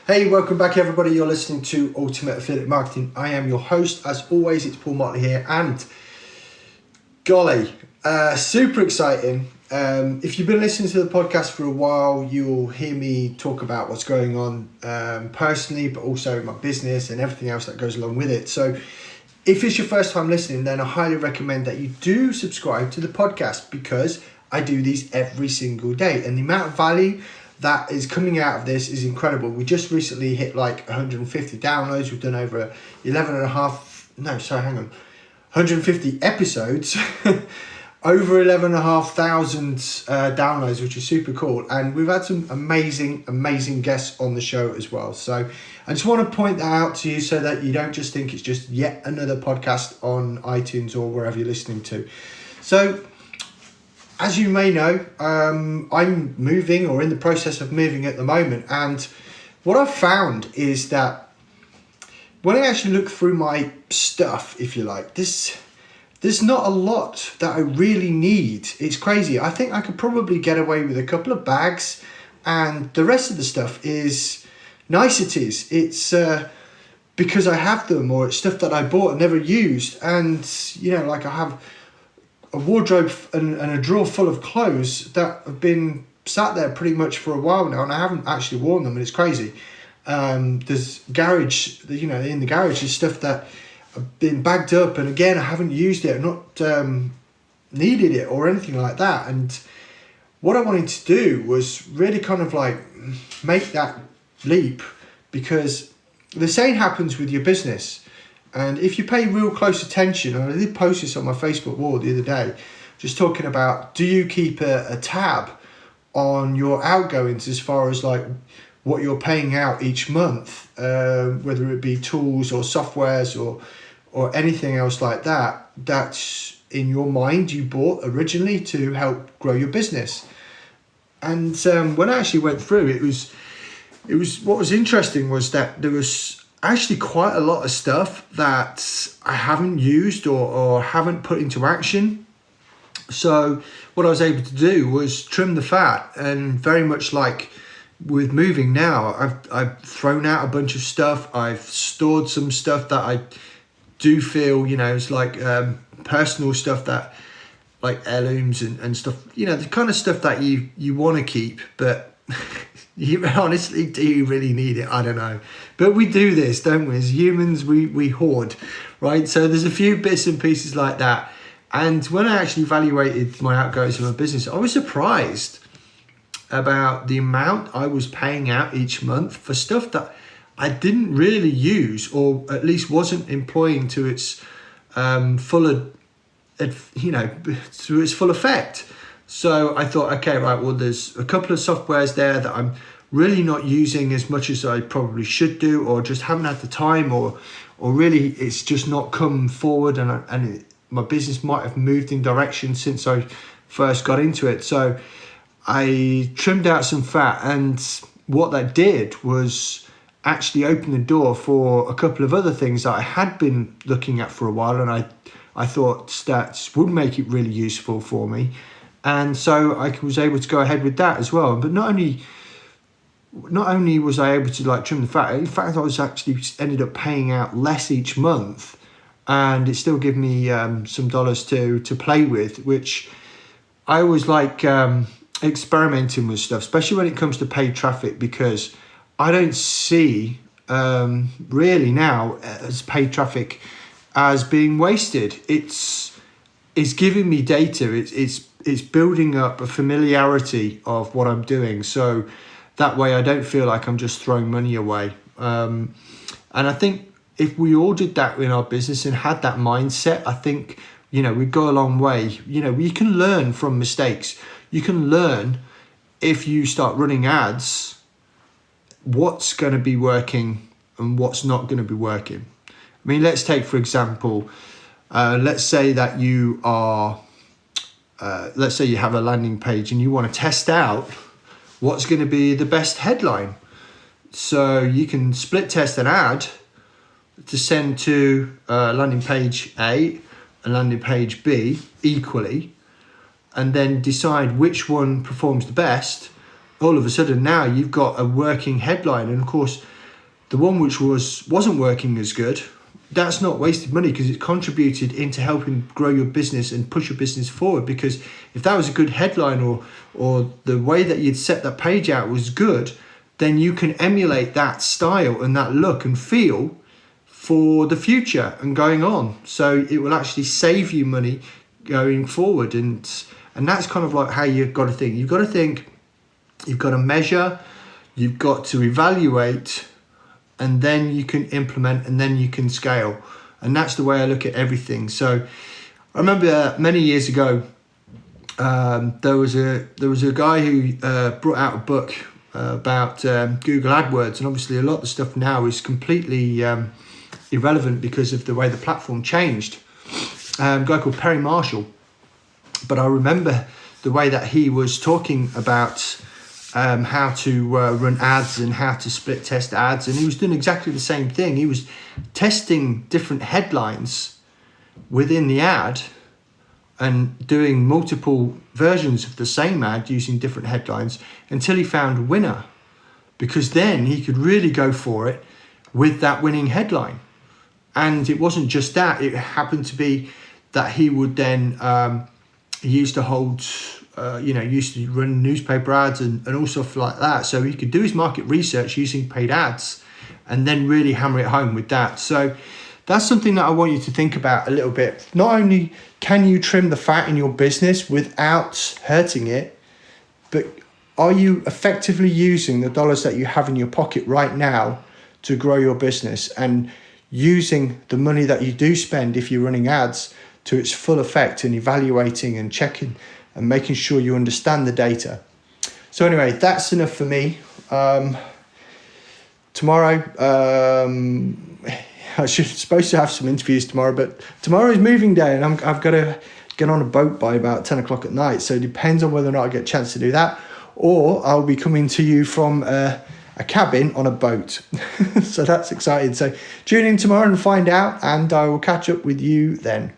Hey, welcome back everybody. You're listening to Ultimate Affiliate Marketing. I am your host. As always, it's Paul Motley here, and golly, super exciting. If you've been listening to the podcast for a while, you'll hear me talk about what's going on personally, but also in my business and everything else that goes along with it. So if it's your first time listening, then I highly recommend that you do subscribe to the podcast, because I do these every single day, and the amount of value that is coming out of this is incredible. We just recently hit like 150 downloads. We've done over 150 episodes, over 11,500 downloads, which is super cool. And we've had some amazing guests on the show as well. So I just want to point that out to you so that you don't just think it's just yet another podcast on iTunes or wherever you're listening to. So as you may know, I'm moving, or in the process of moving at the moment. And what I've found is that when I actually look through my stuff, if you like, there's not a lot that I really need. It's crazy. I think I could probably get away with a couple of bags, and the rest of the stuff is niceties. It's because I have them, or it's stuff that I bought and never used. And, you know, like I have a wardrobe and a drawer full of clothes that have been sat there pretty much for a while now, and I haven't actually worn them, and it's crazy. There's garage, you know, in the garage there's stuff that have been bagged up, and again, I haven't used it, not needed it or anything like that. And what I wanted to do was really kind of like make that leap, because the same happens with your business. And if you pay real close attention, and I did post this on my Facebook wall the other day, just talking about, do you keep a tab on your outgoings as far as like what you're paying out each month, whether it be tools or softwares or anything else like that, that's in your mind you bought originally to help grow your business. And when I actually went through, it was what was interesting was that there was actually quite a lot of stuff that I haven't used or haven't put into action. So what I was able to do was trim the fat, and very much like with moving now, I've thrown out a bunch of stuff. I've stored some stuff that I do feel, you know, it's like personal stuff, that like heirlooms and stuff, you know, the kind of stuff that you want to keep, but you honestly, do you really need it? I don't know. But we do this, don't we? As humans, we hoard, right? So there's a few bits and pieces like that. And when I actually evaluated my outgoings in my business, I was surprised about the amount I was paying out each month for stuff that I didn't really use, or at least wasn't employing to its full effect. So I thought, okay, right, well, there's a couple of softwares there that I'm really not using as much as I probably should do, or just haven't had the time, or really it's just not come forward, and my business might have moved in direction since I first got into it. So I trimmed out some fat, and what that did was actually open the door for a couple of other things that I had been looking at for a while, and I thought stats would make it really useful for me. And so I was able to go ahead with that as well. But not only was I able to like trim the fat, in fact I was actually ended up paying out less each month, and it still gave me some dollars to play with, which I always like experimenting with stuff, especially when it comes to paid traffic, because I don't see really now as paid traffic as being wasted. It's giving me data. It's building up a familiarity of what I'm doing, so that way I don't feel like I'm just throwing money away. And I think if we all did that in our business and had that mindset, I think, you know, we'd go a long way. You know, you can learn from mistakes. You can learn, if you start running ads, what's going to be working and what's not going to be working. I mean, let's take, for example, let's say that you are, let's say you have a landing page and you want to test out what's going to be the best headline. So you can split test an ad to send to landing page A and landing page B equally, and then decide which one performs the best all of a sudden now you've got a working headline. And of course, the one which wasn't working as good, that's not wasted money, because it contributed into helping grow your business and push your business forward. Because if that was a good headline, or the way that you'd set that page out was good, then you can emulate that style and that look and feel for the future and going on. So it will actually save you money going forward. And that's kind of like how you've got to think. You've got to think, you've got to measure, you've got to evaluate, and then you can implement, and then you can scale. And that's the way I look at everything. So I remember many years ago, there was a guy who brought out a book about Google AdWords, and obviously a lot of the stuff now is completely irrelevant because of the way the platform changed. A guy called Perry Marshall, but I remember the way that he was talking about how to run ads and how to split test ads, and he was doing exactly the same thing. He was testing different headlines within the ad and doing multiple versions of the same ad using different headlines until he found a winner, because then he could really go for it with that winning headline. And it wasn't just that, it happened to be that he would then he used to hold used to run newspaper ads and all stuff like that. So he could do his market research using paid ads and then really hammer it home with that. So that's something that I want you to think about a little bit. Not only can you trim the fat in your business without hurting it, but are you effectively using the dollars that you have in your pocket right now to grow your business, and using the money that you do spend if you're running ads to its full effect, and evaluating and checking and making sure you understand the data. So anyway, that's enough for me. Tomorrow, I supposed to have some interviews tomorrow, but tomorrow is moving day, and I've got to get on a boat by about 10 o'clock at night. So it depends on whether or not I get a chance to do that, or I'll be coming to you from a cabin on a boat. So that's exciting. So tune in tomorrow and find out, and I will catch up with you then.